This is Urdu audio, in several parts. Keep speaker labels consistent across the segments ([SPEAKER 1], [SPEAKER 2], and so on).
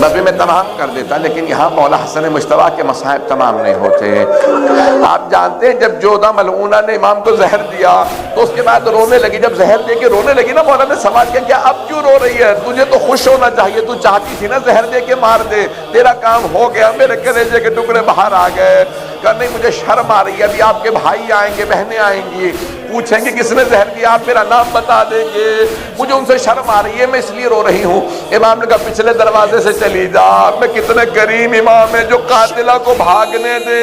[SPEAKER 1] بس بھی میں تمام کر دیتا، لیکن یہاں مولا حسن مجتبیٰ کے مصائب تمام نہیں ہوتے۔ آپ جانتے ہیں جب جودہ ملعونہ نے امام کو زہر دیا تو اس کے بعد رونے لگی، جب زہر دے کے رونے لگی نا، مولا نے سوال کیا کہ اب کیوں رو رہی ہے؟ تجھے تو خوش ہونا چاہیے، تو چاہتی تھی نا زہر دے کے مار دے، تیرا کام ہو گیا، میرے کلیجے کے ٹکڑے باہر آ گئے۔ کہ نہیں مجھے شرم آ رہی ہے، ابھی آپ کے بھائی آئیں گے، بہنیں آئیں گی، پوچھیں گے کس نے زہر دیا، آپ میرا نام بتا دیں گے، مجھے ان سے شرم آ رہی ہے، میں اس لیے رو رہی ہوں۔ امام نے کہا پچھلے دروازے سے چلی جا، میں کتنے کریم امام ہے جو قاتلہ کو بھاگنے دے۔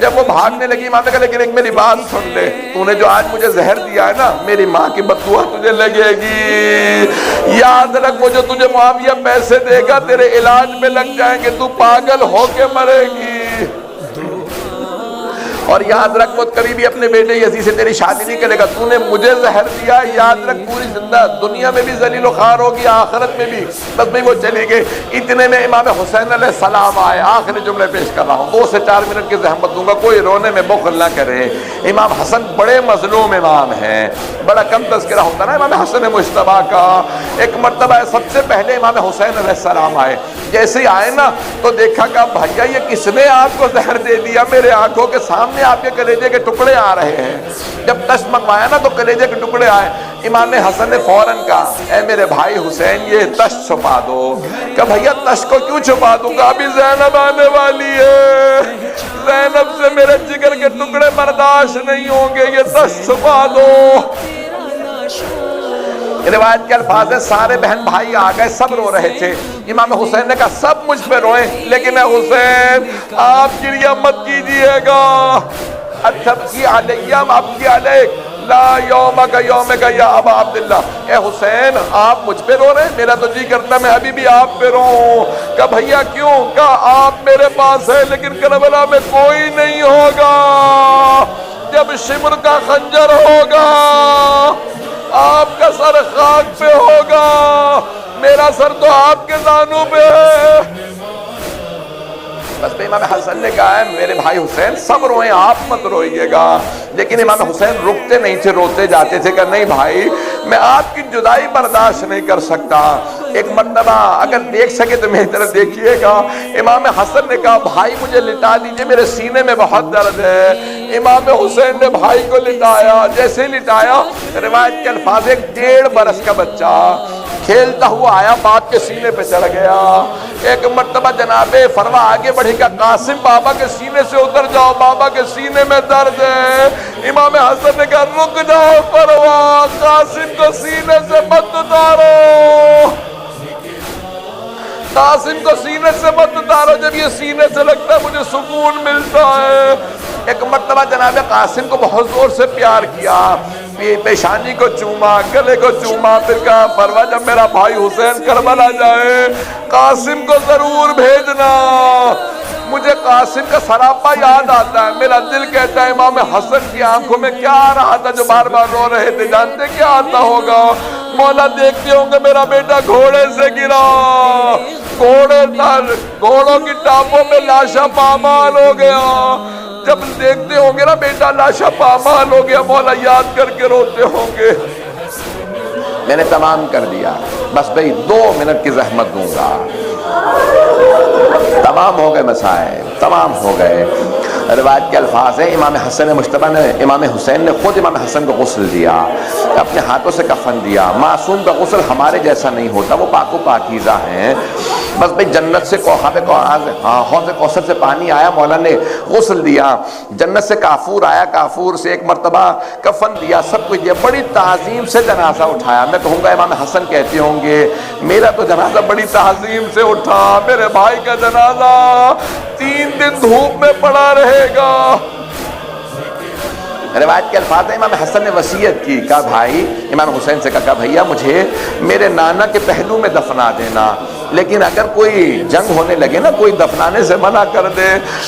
[SPEAKER 1] جب وہ بھاگنے لگی امام نے کہا لیکن ایک میری بات سن لے، تو نے جو آج مجھے زہر دیا ہے نا، میری ماں کی بددعا تجھے لگے گی، یاد رکھ وہ جو تجھے معاویہ پیسے دے گا تیرے علاج میں لگ جائیں گے، تو پاگل ہو کے مرے گی۔ اور یاد رکھ وہ قریبی اپنے بیٹے یزید سے تیری شادی نہیں کرے گا، تو نے مجھے زہر دیا، یاد رکھ پوری زندہ دنیا میں بھی ذلیل و خوار ہوگی، آخرت میں بھی۔ بس بھئی وہ چلی گئی۔ اتنے میں امام حسین علیہ السلام آئے، آخری جملے پیش کر رہا ہوں، 2 سے 4 منٹ کی زحمت دوں گا، کوئی رونے میں بخل نہ کرے۔ امام حسن بڑے مظلوم امام ہیں، بڑا کم تذکرہ ہوتا نا امام حسن مجتبیٰ کا۔ ایک مرتبہ سب سے پہلے امام حسین علیہ السلام آئے، جیسے ہی آئے نا تو دیکھا کہ بھیا یہ کس نے آپ کو زہر دے دیا، میرے آنکھوں کے سامنے آپ کے کلیجے کے ٹکڑے آ رہے ہیں۔ جب تش منگوایا نا تو کلیجے کے ٹکڑے آئے، امام حسن نے فوراً کہا اے میرے بھائی حسین یہ تش چھپا دو۔ کہ بھیا تش کو کیوں چھپا دوں گا، ابھی زینب آنے والی ہے، زینب سے میرے جگر کے ٹکڑے برداشت نہیں ہوں گے، یہ تش چھپا دو۔ روایت کے الفاظ ہیں سارے بہن بھائی آ گئے، سب رو رہے تھے۔ امام حسین نے کہا سب مجھ پہ روئیں، لیکن اے حسین آپ گریہ مت کیجئے گا، اتبکی علیہ ابکی علیک لا یومک یومک یا ابا عبداللہ۔ اے حسین آپ مجھ پہ رو رہے ہیں، میرا تو جی کرتا میں ابھی بھی آپ پہ روں۔ کہا بھیا کیوں؟ کہا آپ میرے پاس ہے لیکن کربلا میں کوئی نہیں ہوگا، جب شمر کا خنجر ہوگا آپ کا سر خاک پہ ہوگا، میرا سر تو آپ کے زانوں پہ ہے۔ بس امام حسن نے کہا ہے میرے بھائی حسین سب روئیں، آپ مت روئیے گا، لیکن امام حسین رکتے نہیں تھے، روتے جاتے تھے کہ نہیں بھائی میں آپ کی جدائی برداشت نہیں کر سکتا۔ ایک مرتبہ اگر دیکھ سکے تو میری طرف دیکھیے گا، امام حسن نے کہا بھائی مجھے لٹا دیجئے، میرے سینے میں بہت درد ہے۔ امام حسین نے بھائی کو لٹایا، جیسے لٹایا روایت کے الفاظ 1.5 برس کا بچہ کھیلتا ہوا آیا، باپ کے سینے پہ چڑھ گیا۔ ایک مرتبہ جناب فروا آگے بڑھی کہ قاسم بابا کے سینے سے اتر جاؤ، بابا کے سینے میں درد ہے۔ امام حسن نے کہا رک جاؤ فروا، قاسم کو سینے سے مت اتارو، قاسم کو سینے سے مت اتارو، جب یہ سینے سے لگتا ہے مجھے سکون ملتا ہے۔ ایک مرتبہ جناب قاسم کو بہت زور سے پیار کیا، پیشانی کو چوما، گلے کو چوما، پھر کہا فروا جب میرا بھائی حسین کربلا جائے قاسم کو ضرور بھیجنا۔ مجھے قاسم کا سراپا یاد آتا ہے، میرا دل کہتا ہے امام حسن کی آنکھوں میں کیا آ رہا تھا جو بار بار رو رہے تھے، جانتے کیا آتا ہوگا؟ مولا دیکھتے ہوں گے میرا بیٹا گھوڑے سے گرا، گھوڑوں کی ٹاپوں میں لاشا پامال ہو گیا، جب دیکھتے ہوں گے نا بیٹا لاشا پامال ہو گیا، مولا یاد کر کے روتے ہوں گے۔ میں نے تمام کر دیا، بس بھئی 2 منٹ کی زحمت دوں گا، تمام ہو گئے مسائل، تمام ہو گئے۔ روایت کے الفاظ ہیں امام حسن مجتبیٰ نے، امام حسین نے خود امام حسن کو غسل دیا، اپنے ہاتھوں سے کفن دیا۔ معصوم کا غسل ہمارے جیسا نہیں ہوتا، وہ پاک و پاکیزہ ہیں۔ بس بھئی جنت سے حوض کوثر سے پانی آیا، مولا نے غسل دیا، جنت سے کافور آیا، کافور سے ایک مرتبہ کفن دیا، سب کچھ دیا، بڑی تعظیم سے جنازہ اٹھایا۔ میں کہوں گا امام حسن کہتے ہوں گے میرا تو جنازہ بڑی تعظیم سے اٹھا، میرے بھائی کا جنازہ 3 دن دھوپ میں پڑا رہے گا۔ روایت کے الفاظ ہیں امام حسن نے وصیت کی، کہا بھائی امام حسین سے کہا بھیا مجھے میرے نانا کے پہلو میں دفنا دینا، لیکن اگر کوئی جنگ ہونے لگے نا، کوئی دفنانے سے منع کر دے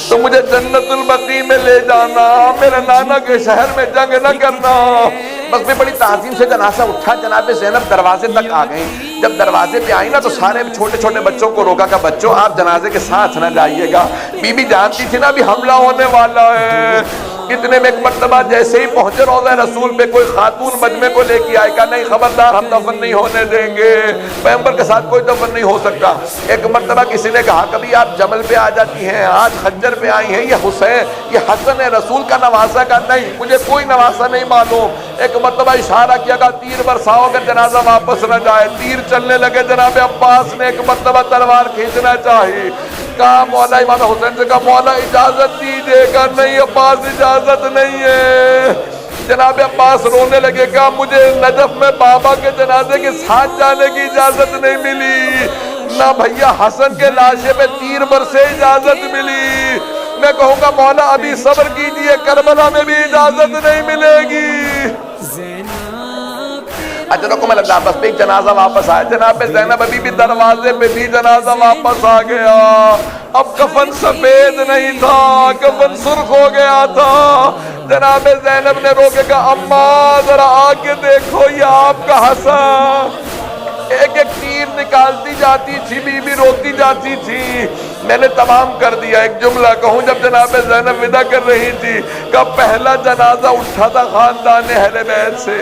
[SPEAKER 1] تو مجھے جنت البقیع میں لے جانا، میرے نانا کے شہر میں جنگ نہ کرنا۔ بس بھی بڑی تعظیم سے جنازہ اٹھا، جناب زینب دروازے تک آ گئیں۔ جب دروازے پہ آئی نا تو سارے چھوٹے چھوٹے بچوں کو روکا کہ بچوں آپ جنازے کے ساتھ نہ جائیے گا، بی بی جانتی تھی نا ابھی حملہ ہونے والا ہے۔ اتنے میں ایک مرتبہ جیسے ہی پہنچے روضہ رسول پہ کوئی خاتون مجمع کو لے کے آئے، کہا نہیں خبردار ہم دفن نہیں ہونے دیں گے، پیغمبر کے ساتھ کوئی دفن نہیں ہو سکتا۔ ایک مرتبہ کسی نے کہا کبھی آپ جمل پہ آ جاتی ہیں، آج خنجر پہ آئی ہیں، یہ حسین یہ حسن رسول کا نواسا کا نہیں، مجھے کوئی نواسا نہیں معلوم۔ ایک مرتبہ اشارہ کیا، کہا تیر برساؤ اگر جنازہ واپس نہ جائے۔ تیر چلنے لگے، جناب عباس نے ایک مرتبہ تلوار کھینچنا چاہی، کہا مولا امام حسین سے کہا مولا اجازت دیجیے گا، نہیں عباس اجازت نہیں ہے۔ جناب عباس رونے لگے، کہا مجھے نجف میں بابا کے جنازے کے ساتھ جانے کی اجازت نہیں ملی، نہ بھیا حسن کے لاشے پہ تیر برسے اجازت ملی، میں کہوں گا مولا ابھی صبر کیجئے، کربلا میں بھی اجازت نہیں ملے گی۔ اجرکم اللہ، بس پہ ایک جنازہ واپس آیا، جناب زینب ابھی بھی دروازے پہ بھی جنازہ واپس آ گیا۔ اب کفن سفید نہیں تھا، کفن سرخ ہو گیا تھا۔ جناب زینب نے رو کے کہا اماں ذرا آگے دیکھو، یہ آپ کا حسن۔ ایک ایک تیر نکالتی جاتی تھی، بی بی روتی جاتی تھی۔ میں نے تمام کر دیا، ایک جملہ کہوں، جب جناب زینب ودا کر رہی تھی کہ پہلا جنازہ اٹھا تھا خاندان اہل بیت سے،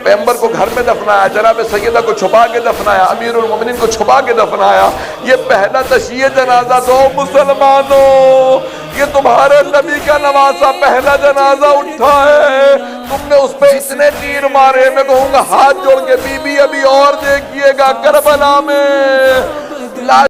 [SPEAKER 1] پیغمبر کو گھر میں دفنایا، جناب سیدہ کو چھپا کے دفنایا، امیر المومنین کو چھپا کے دفنایا۔ یہ پہلا تشییع جنازہ تو مسلمانوں، یہ تمہارے نبی کا نواسا پہلا جنازہ اٹھا ہے، تم نے اس پہ اتنے تیر مارے، میں کہوں گا ہاتھ جوڑ کے بی بی ابھی اور دیکھیے گا کربلا میں